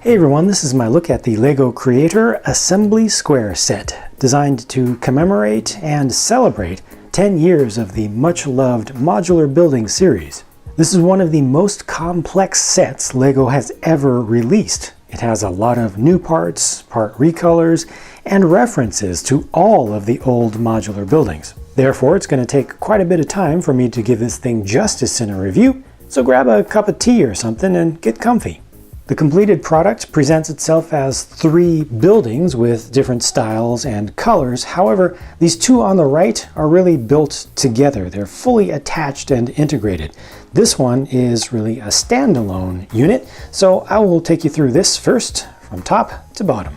Hey everyone, this is my look at the LEGO Creator Assembly Square set, designed to commemorate and celebrate 10 years of the much-loved modular building series. This is one of the most complex sets LEGO has ever released. It has a lot of new parts, part recolors, and references to all of the old modular buildings. Therefore, it's going to take quite a bit of time for me to give this thing justice in a review, so grab a cup of tea or something and get comfy. The completed product presents itself as 3 buildings with different styles and colors. However, these two on the right are really built together. They're fully attached and integrated. This one is really a standalone unit, so I will take you through this first, from top to bottom.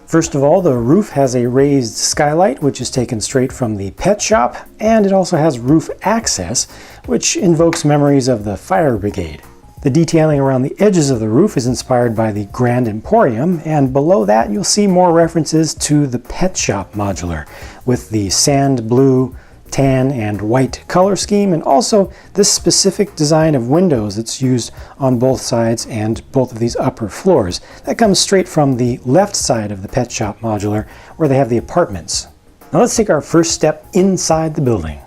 First of all, the roof has a raised skylight, which is taken straight from the pet shop, and it also has roof access, which invokes memories of the fire brigade. The detailing around the edges of the roof is inspired by the Grand Emporium, and below that you'll see more references to the Pet Shop modular, with the sand blue, tan, and white color scheme, and also this specific design of windows that's used on both sides and both of these upper floors. That comes straight from the left side of the Pet Shop modular, where they have the apartments. Now let's take our first step inside the building.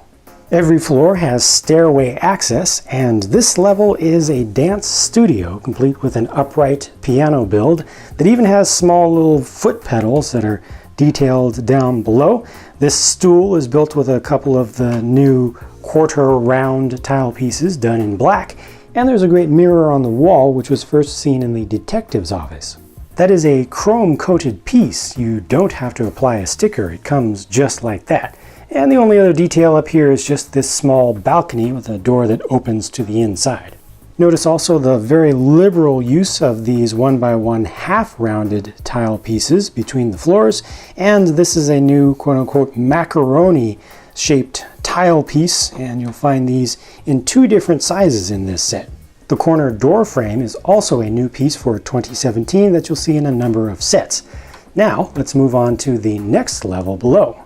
Every floor has stairway access, and this level is a dance studio complete with an upright piano build that even has small little foot pedals that are detailed down below. This stool is built with a couple of the new quarter round tile pieces done in black, and there's a great mirror on the wall which was first seen in the detective's office. That is a chrome coated piece. You don't have to apply a sticker, it comes just like that. And the only other detail up here is just this small balcony with a door that opens to the inside. Notice also the very liberal use of these 1x1 half-rounded tile pieces between the floors, and this is a new quote-unquote macaroni-shaped tile piece, and you'll find these in 2 different sizes in this set. The corner door frame is also a new piece for 2017 that you'll see in a number of sets. Now, let's move on to the next level below.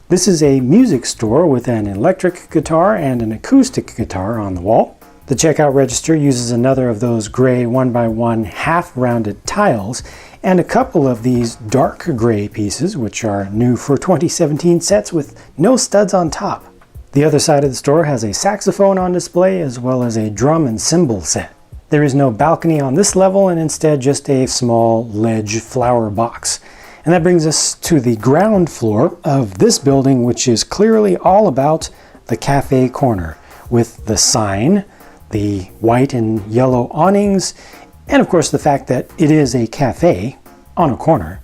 This is a music store with an electric guitar and an acoustic guitar on the wall. The checkout register uses another of those gray 1x1 half-rounded tiles and a couple of these dark gray pieces, which are new for 2017 sets with no studs on top. The other side of the store has a saxophone on display as well as a drum and cymbal set. There is no balcony on this level and instead just a small ledge flower box. And that brings us to the ground floor of this building, which is clearly all about the cafe corner, with the sign, the white and yellow awnings, and of course the fact that it is a cafe on a corner.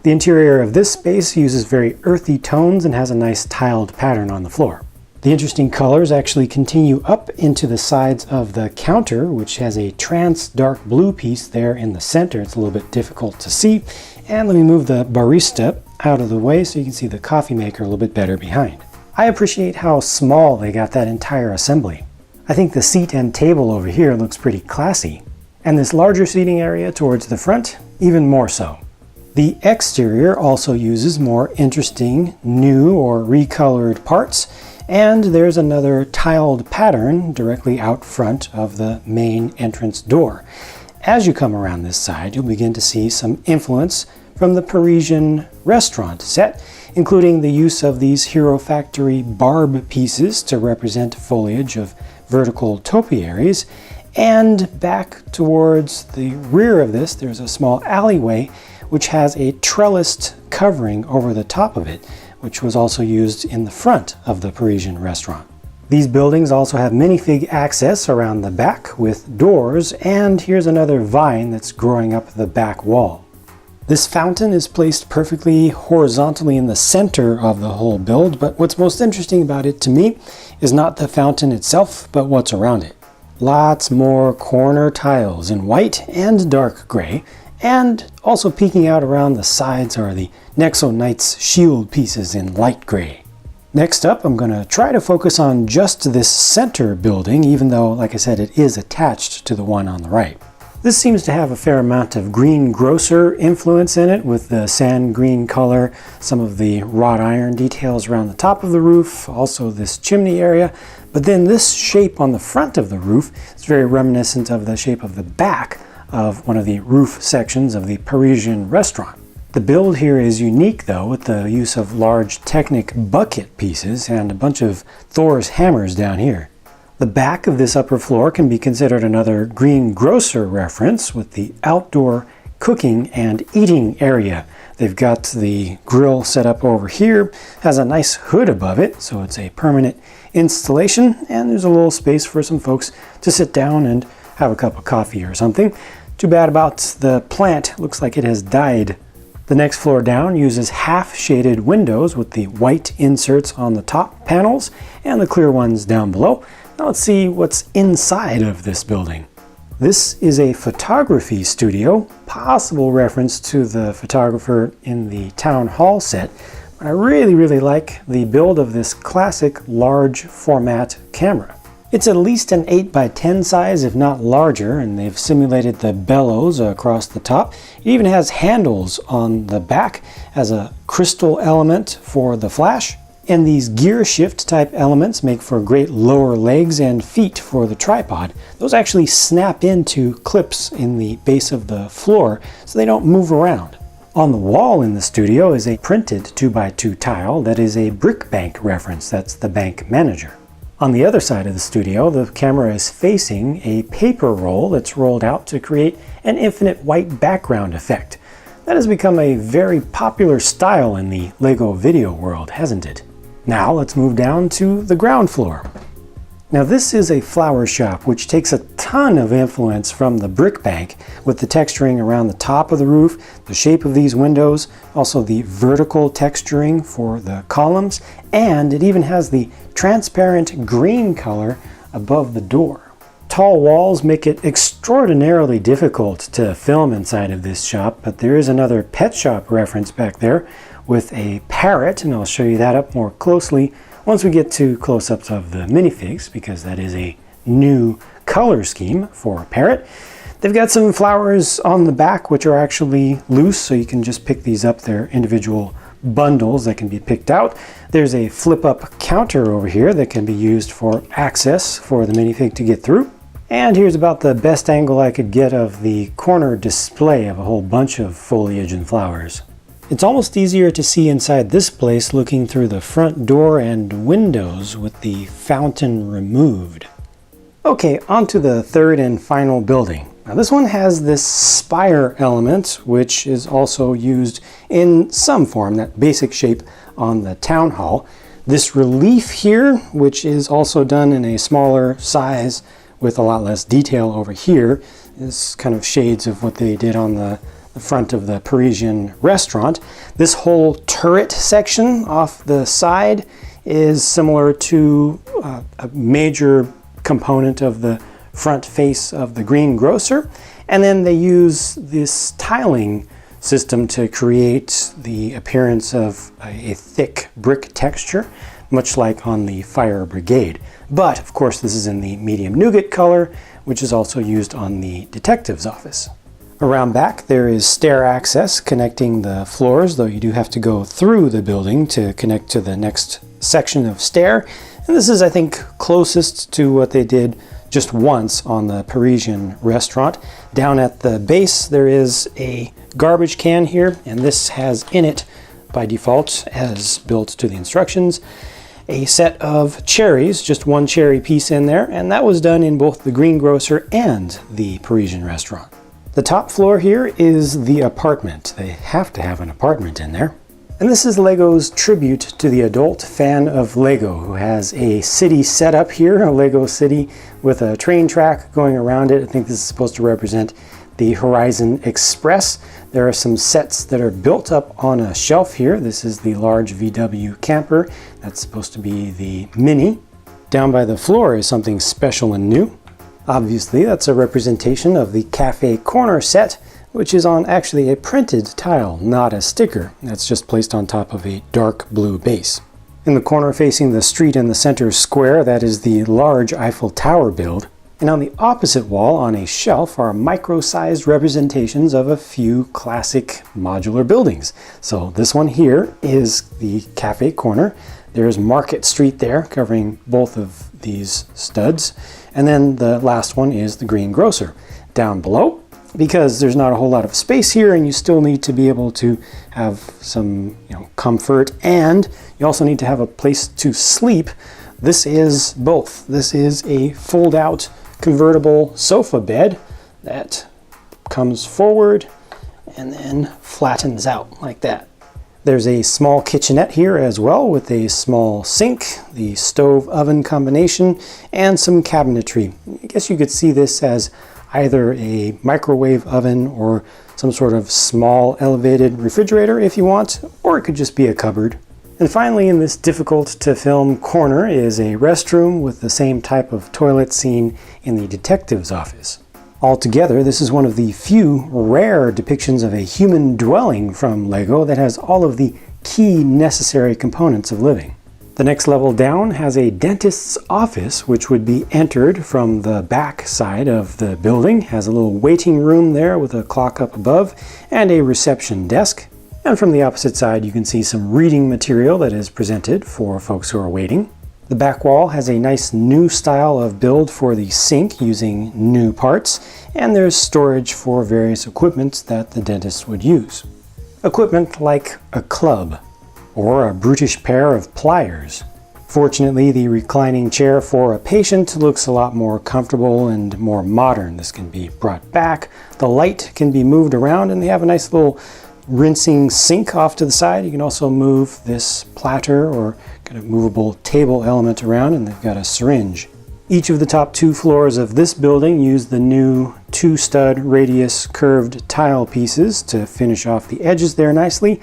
The interior of this space uses very earthy tones and has a nice tiled pattern on the floor. The interesting colors actually continue up into the sides of the counter, which has a trans dark blue piece there in the center. It's a little bit difficult to see. And let me move the barista out of the way so you can see the coffee maker a little bit better behind. I appreciate how small they got that entire assembly. I think the seat and table over here looks pretty classy. And this larger seating area towards the front, even more so. The exterior also uses more interesting, new or recolored parts, and there's another tiled pattern directly out front of the main entrance door. As you come around this side, you'll begin to see some influence from the Parisian restaurant set, including the use of these Hero Factory barb pieces to represent foliage of vertical topiaries. And back towards the rear of this, there's a small alleyway which has a trellised covering over the top of it, which was also used in the front of the Parisian restaurant. These buildings also have minifig access around the back with doors, and here's another vine that's growing up the back wall. This fountain is placed perfectly horizontally in the center of the whole build, but what's most interesting about it to me is not the fountain itself, but what's around it. Lots more corner tiles in white and dark gray, and also peeking out around the sides are the Nexo Knights shield pieces in light gray. Next up, I'm going to try to focus on just this center building, even though, like I said, it is attached to the one on the right. This seems to have a fair amount of greengrocer influence in it, with the sand green color, some of the wrought iron details around the top of the roof, also this chimney area. But then this shape on the front of the roof is very reminiscent of the shape of the back of one of the roof sections of the Parisian restaurant. The build here is unique though, with the use of large Technic bucket pieces and a bunch of Thor's hammers down here. The back of this upper floor can be considered another greengrocer reference, with the outdoor cooking and eating area. They've got the grill set up over here, has a nice hood above it, so it's a permanent installation, and there's a little space for some folks to sit down and have a cup of coffee or something. Too bad about the plant, looks like it has died. The next floor down uses half-shaded windows with the white inserts on the top panels and the clear ones down below. Now let's see what's inside of this building. This is a photography studio, possible reference to the photographer in the town hall set. But I really like the build of this classic large format camera. It's at least an 8x10 size, if not larger, and they've simulated the bellows across the top. It even has handles on the back as a crystal element for the flash. And these gear shift type elements make for great lower legs and feet for the tripod. Those actually snap into clips in the base of the floor so they don't move around. On the wall in the studio is a printed 2x2 tile that is a brick bank reference. That's the bank manager. On the other side of the studio, the camera is facing a paper roll that's rolled out to create an infinite white background effect. That has become a very popular style in the LEGO video world, hasn't it? Now let's move down to the ground floor. Now this is a flower shop which takes a ton of influence from the brick bank, with the texturing around the top of the roof, the shape of these windows, also the vertical texturing for the columns, and it even has the transparent green color above the door. Tall walls make it extraordinarily difficult to film inside of this shop, but there is another pet shop reference back there with a parrot, and I'll show you that up more closely once we get to close-ups of the minifigs, because that is a new color scheme for a parrot. They've got some flowers on the back which are actually loose, so you can just pick these up. They're individual bundles that can be picked out. There's a flip-up counter over here that can be used for access for the minifig to get through. And here's about the best angle I could get of the corner display of a whole bunch of foliage and flowers. It's almost easier to see inside this place looking through the front door and windows with the fountain removed. Okay, on to the third and final building. Now this one has this spire element, which is also used in some form, that basic shape on the town hall. This relief here, which is also done in a smaller size with a lot less detail over here, is kind of shades of what they did on the front of the Parisian restaurant. This whole turret section off the side is similar to a major component of the front face of the greengrocer, and then they use this tiling system to create the appearance of a thick brick texture, much like on the fire brigade. But of course this is in the medium nougat color, which is also used on the detective's office. Around back there is stair access connecting the floors, though you do have to go through the building to connect to the next section of stair. And this is, I think, closest to what they did just once on the Parisian restaurant. Down at the base there is a garbage can here, and this has in it, by default, as built to the instructions, a set of cherries, just one cherry piece in there, and that was done in both the greengrocer and the Parisian restaurant. The top floor here is the apartment. They have to have an apartment in there. And this is LEGO's tribute to the adult fan of LEGO, who has a city set up here, a LEGO city with a train track going around it. I think this is supposed to represent the Horizon Express. There are some sets that are built up on a shelf here. This is the large VW camper. That's supposed to be the Mini. Down by the floor is something special and new. Obviously, that's a representation of the cafe corner set, which is on actually a printed tile, not a sticker. That's just placed on top of a dark blue base. In the corner facing the street in the center square, that is the large Eiffel Tower build. And on the opposite wall, on a shelf, are micro-sized representations of a few classic modular buildings. So this one here is the cafe corner. There's Market Street there, covering both of these studs. And then the last one is the greengrocer. Down below because there's not a whole lot of space here, and you still need to be able to have some comfort, and you also need to have a place to sleep. This is both. This is a fold-out convertible sofa bed that comes forward and then flattens out like that. There's a small kitchenette here as well, with a small sink, the stove-oven combination, and some cabinetry. I guess you could see this as either a microwave oven or some sort of small elevated refrigerator if you want, or it could just be a cupboard. And finally, in this difficult to film corner is a restroom with the same type of toilet seen in the detective's office. Altogether, this is one of the few rare depictions of a human dwelling from LEGO that has all of the key necessary components of living. The next level down has a dentist's office, which would be entered from the back side of the building. Has a little waiting room there with a clock up above and a reception desk. And from the opposite side, you can see some reading material that is presented for folks who are waiting. The back wall has a nice new style of build for the sink using new parts, and there's storage for various equipment that the dentist would use. Equipment like a club or a brutish pair of pliers. Fortunately, the reclining chair for a patient looks a lot more comfortable and more modern. This can be brought back, the light can be moved around, and they have a nice little rinsing sink off to the side. You can also move this platter or kind of movable table element around, and they've got a syringe. Each of the top 2 floors of this building use the new 2-stud radius curved tile pieces to finish off the edges there nicely.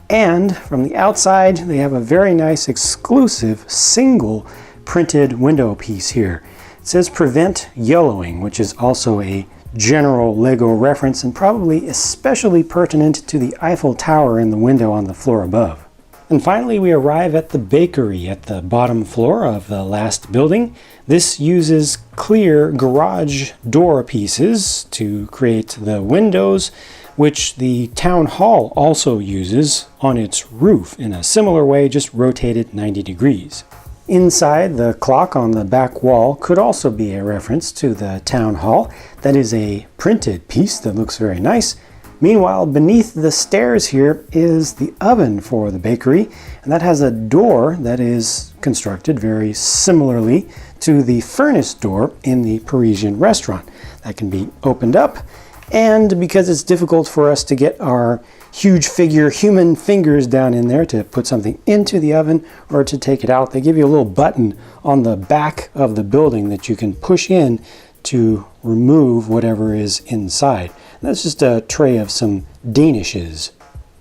And from the outside, they have a very nice exclusive single printed window piece here. It says "Prevent Yellowing," which is also a general LEGO reference and probably especially pertinent to the Eiffel Tower in the window on the floor above. And finally, we arrive at the bakery at the bottom floor of the last building. This uses clear garage door pieces to create the windows, which the town hall also uses on its roof in a similar way, just rotated 90 degrees. Inside, the clock on the back wall could also be a reference to the town hall. That is a printed piece that looks very nice. Meanwhile, beneath the stairs here is the oven for the bakery, and that has a door that is constructed very similarly to the furnace door in the Parisian restaurant. That can be opened up, and because it's difficult for us to get our huge figure human fingers down in there to put something into the oven or to take it out, they give you a little button on the back of the building that you can push in to remove whatever is inside. And that's just a tray of some danishes.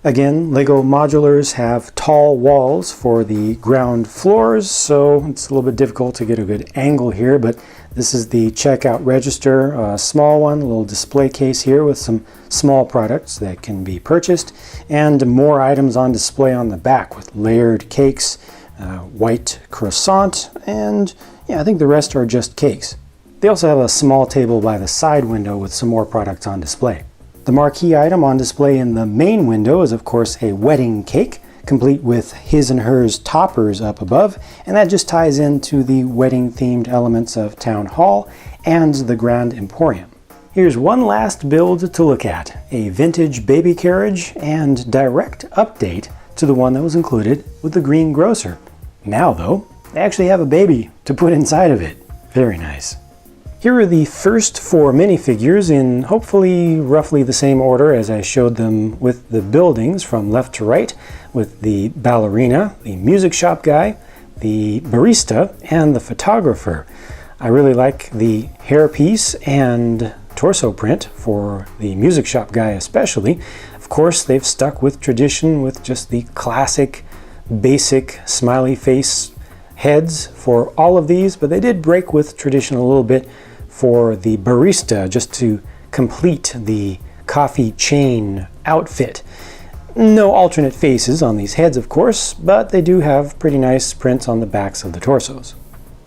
Again, LEGO modulars have tall walls for the ground floors, so it's a little bit difficult to get a good angle here, but this is the checkout register, a small one, a little display case here with some small products that can be purchased, and more items on display on the back with layered cakes, white croissant, and I think the rest are just cakes. They also have a small table by the side window with some more products on display. The marquee item on display in the main window is of course a wedding cake, complete with his and hers toppers up above, and that just ties into the wedding themed elements of Town Hall and the Grand Emporium. Here's one last build to look at, a vintage baby carriage and direct update to the one that was included with the green grocer. Now though, they actually have a baby to put inside of it. Very nice. Here are the first 4 minifigures in hopefully roughly the same order as I showed them with the buildings from left to right, with the ballerina, the music shop guy, the barista, and the photographer. I really like the hairpiece and torso print for the music shop guy especially. Of course, they've stuck with tradition with just the classic, basic smiley face heads for all of these, but they did break with tradition a little bit for the barista just to complete the coffee chain outfit. No alternate faces on these heads, of course, but they do have pretty nice prints on the backs of the torsos.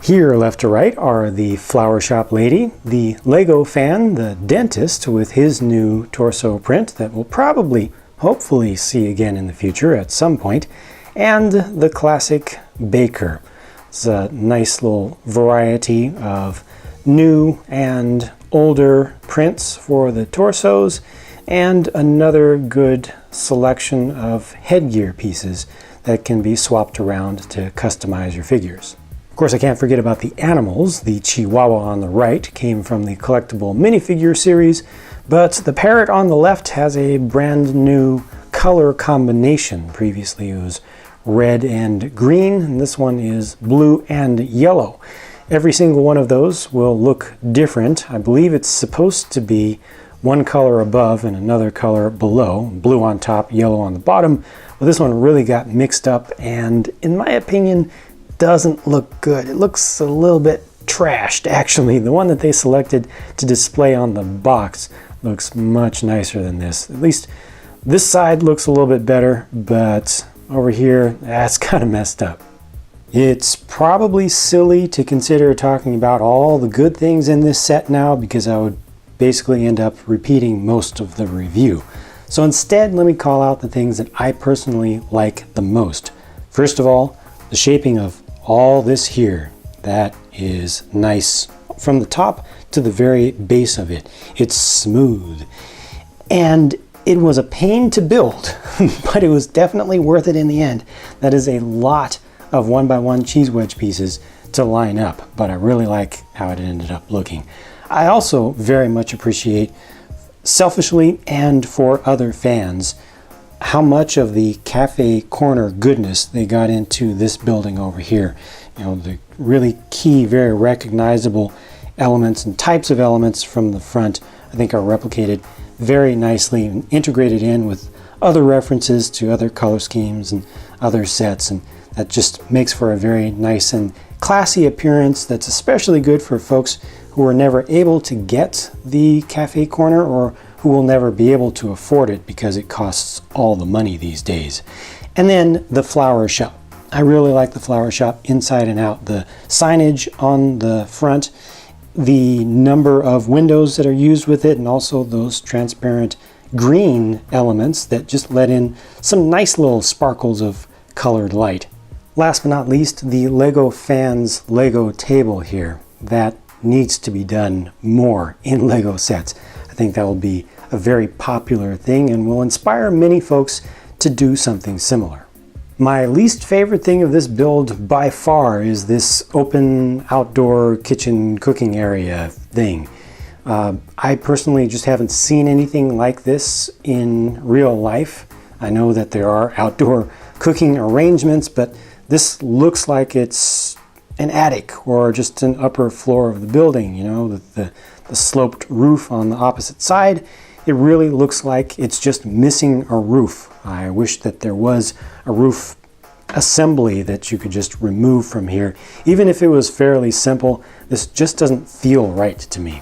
Here, left to right, are the flower shop lady, the LEGO fan, the dentist with his new torso print that we'll probably, hopefully, see again in the future at some point, and the classic baker. It's a nice little variety of new and older prints for the torsos, and another good selection of headgear pieces that can be swapped around to customize your figures. Of course, I can't forget about the animals. The Chihuahua on the right came from the collectible minifigure series, but the parrot on the left has a brand new color combination. Previously it was red and green, and this one is blue and yellow. Every single one of those will look different. I believe it's supposed to be one color above and another color below, blue on top, yellow on the bottom. But this one really got mixed up and, in my opinion, doesn't look good. It looks a little bit trashed, actually. The one that they selected to display on the box looks much nicer than this. At least this side looks a little bit better, but over here, that's kind of messed up. It's probably silly to consider talking about all the good things in this set now, because I would basically end up repeating most of the review. So instead, let me call out the things that I personally like the most. First of all, the shaping of all this here. That is nice from the top to the very base of it. It's smooth. And it was a pain to build, but it was definitely worth it in the end. That is a lot of 1x1 cheese wedge pieces to line up, but I really like how it ended up looking. I also very much appreciate, selfishly and for other fans, how much of the cafe corner goodness they got into this building over here. You know, the really key, very recognizable elements and types of elements from the front, I think, are replicated very nicely and integrated in with other references to other color schemes and other sets, and that just makes for a very nice and classy appearance that's especially good for folks who are never able to get the cafe corner or who will never be able to afford it because it costs all the money these days. And then the flower shop. I really like the flower shop inside and out. The signage on the front, the number of windows that are used with it, and also those transparent green elements that just let in some nice little sparkles of colored light. Last but not least, the Lego fans Lego table here. That needs to be done more in Lego sets. I think that will be a very popular thing and will inspire many folks to do something similar. My least favorite thing of this build by far is this open outdoor kitchen cooking area thing. I personally just haven't seen anything like this in real life. I know that there are outdoor cooking arrangements, but this looks like it's an attic or just an upper floor of the building, you know, the sloped roof on the opposite side. It really looks like it's just missing a roof. I wish that there was a roof assembly that you could just remove from here. Even if it was fairly simple, this just doesn't feel right to me.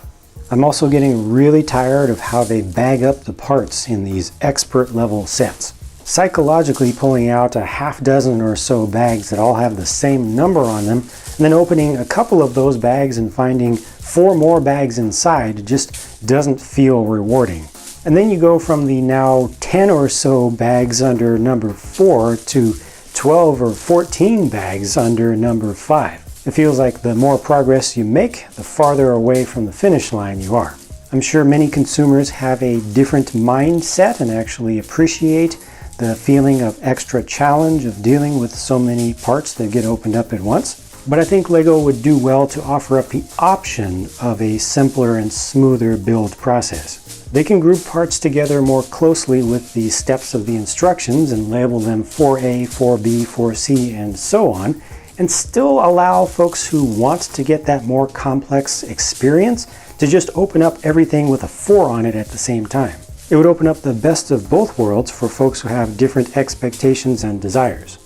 I'm also getting really tired of how they bag up the parts in these expert level sets. Psychologically pulling out a half dozen or so bags that all have the same number on them, and then opening a couple of those bags and finding 4 more bags inside just doesn't feel rewarding. And then you go from the now 10 or so bags under number 4 to 12 or 14 bags under number 5. It feels like the more progress you make, the farther away from the finish line you are. I'm sure many consumers have a different mindset and actually appreciate the feeling of extra challenge of dealing with so many parts that get opened up at once. But I think Lego would do well to offer up the option of a simpler and smoother build process. They can group parts together more closely with the steps of the instructions and label them 4A, 4B, 4C, and so on, and still allow folks who want to get that more complex experience to just open up everything with a 4 on it at the same time. It would open up the best of both worlds for folks who have different expectations and desires.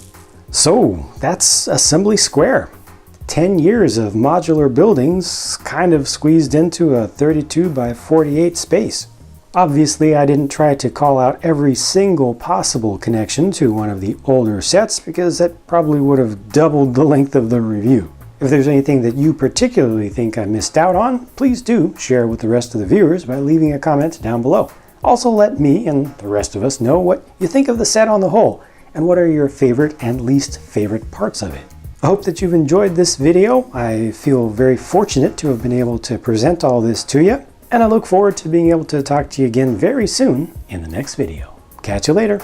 So that's Assembly Square. 10 years of modular buildings kind of squeezed into a 32 by 48 space. Obviously, I didn't try to call out every single possible connection to one of the older sets because that probably would have doubled the length of the review. If there's anything that you particularly think I missed out on, please do share with the rest of the viewers by leaving a comment down below. Also, let me and the rest of us know what you think of the set on the whole, and what are your favorite and least favorite parts of it. I hope that you've enjoyed this video. I feel very fortunate to have been able to present all this to you. and I look forward to being able to talk to you again very soon in the next video. Catch you later.